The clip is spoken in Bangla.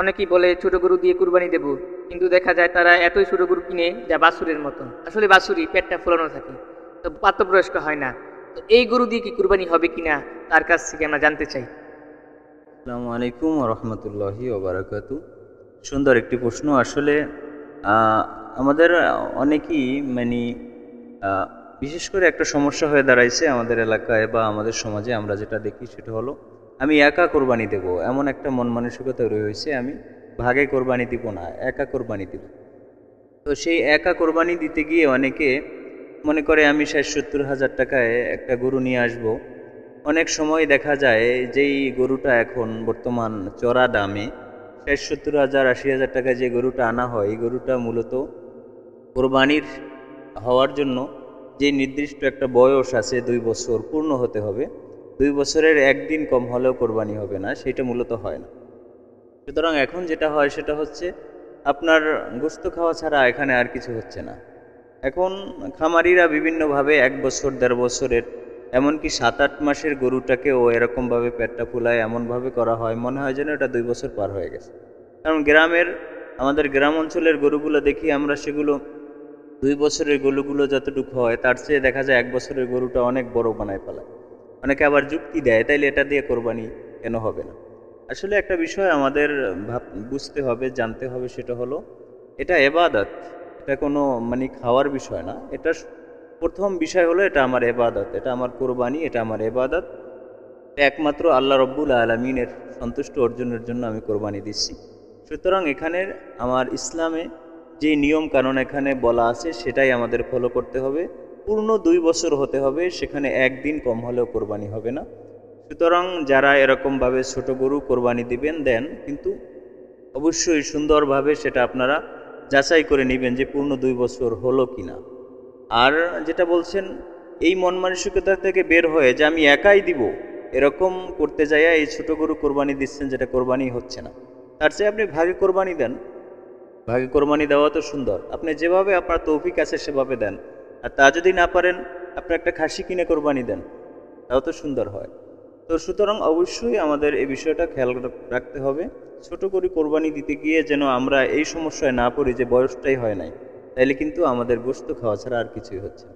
অনেকেই বলে ছোট গরু দিয়ে কুরবানি দেব, কিন্তু দেখা যায় তারা এতই ছোট গরু কিনে যা বাছুরের মতন। আসলে বাছুরি পেটটা ফোলানো থাকে, তো প্রাপ্তবয়স্ক হয় না। তো এই গরু দিয়ে কি কুরবানি হবে কিনা তার কাছ থেকে আমরা জানতে চাই। আসসালামু আলাইকুম রহমতুল্লাহি ওবারাকাতু। সুন্দর একটি প্রশ্ন। আসলে আমাদের অনেকেই মানে আহ, বিশেষ করে একটা সমস্যা হয়ে দাঁড়াইছে আমাদের এলাকায় বা আমাদের সমাজে। আমরা যেটা দেখি সেটা হলো, আমি একা কোরবানি দেব এমন একটা মন মানসিকতা তৈরি হয়েছে। আমি ভাগে কোরবানি দিব না, একা কোরবানি দিব। তো সেই একা কোরবানি দিতে গিয়ে অনেকে মনে করে আমি ৬০-৭০ হাজার টাকায় একটা গরু নিয়ে আসব। অনেক সময় দেখা যায় যেই গরুটা এখন বর্তমান চড়া দামে ৬০-৭০ হাজার ৮০ হাজার টাকায় যে গরুটা আনা হয়, এই গরুটা মূলত কোরবানির হওয়ার জন্য যে নির্দিষ্ট একটা বয়স আছে, ২ বছর পূর্ণ হতে হবে। ২ বছরের একদিন কম হলেও কোরবানি হবে না, সেটা মূলত হয় না। সুতরাং এখন যেটা হয় সেটা হচ্ছে আপনার গোশত খাওয়া ছাড়া এখানে আর কিছু হচ্ছে না। এখন খামারিরা বিভিন্নভাবে ১ বছর ১.৫ বছরের, এমনকি ৭-৮ মাসের গরুটাকেও এরকমভাবে পেটটা ফুলায় এমনভাবে করা হয়, মনে হয় যেন এটা ২ বছর পার হয়ে গেছে। কারণ আমাদের গ্রাম অঞ্চলের গরুগুলো দেখি আমরা, সেগুলো ২ বছরের গরুগুলো যতটুকু হয় তার চেয়ে দেখা যায় ১ বছরের গরুটা অনেক বড় বানায় ফেলায়। অনেকে আবার যুক্তি দেয়, তাইলে এটা দিয়ে কোরবানি কেন হবে না। আসলে একটা বিষয় আমাদের বুঝতে হবে, জানতে হবে, সেটা হলো এটা এবাদত। এটা কোনো মানে খাওয়ার বিষয় না। এটা প্রথম বিষয় হলো এটা আমার এবাদত, এটা আমার কোরবানি, এটা আমার এবাদত। একমাত্র আল্লাহ রব্বুল আলমিনের সন্তুষ্ট অর্জনের জন্য আমি কোরবানি দিচ্ছি। সুতরাং এখানের আমার ইসলামে যে নিয়ম কানুন এখানে বলা আছে সেটাই আমাদের ফলো করতে হবে। পূর্ণ ২ বছর হতে হবে, সেখানে একদিন কম হলেও কোরবানি হবে না। সুতরাং যারা এরকমভাবে ছোট গরু কোরবানি দিবেন দেন, কিন্তু অবশ্যই সুন্দরভাবে সেটা আপনারা যাচাই করে নেবেন যে পূর্ণ ২ বছর হলো কি না। আর যেটা বলছেন, এই মন মানসিকতা থেকে বের হয়ে যে আমি একাই দিব, এরকম করতে যাইয়া এই ছোট গরু কোরবানি দিচ্ছেন, যেটা কোরবানি হচ্ছে না। তার চেয়ে আপনি ভাগে কোরবানি দেন। ভাগে কোরবানি দেওয়া তো সুন্দর, আপনি যেভাবে আপনার তৌফিক আছে সেভাবে দেন। আর তা যদি না পারেন, আপনি একটা খাসি কিনে কোরবানি দেন, তাও তো সুন্দর হয়। তো সুতরাং অবশ্যই আমাদের এই বিষয়টা খেয়াল রাখতে হবে। ছোট করে কোরবানি দিতে গিয়ে যেন আমরা এই সমস্যায় না পড়ি যে বয়সটাই হয় নাই, তাইলে কিন্তু আমাদের গোশত খাওয়া ছাড়া আর কিছুই হচ্ছে না।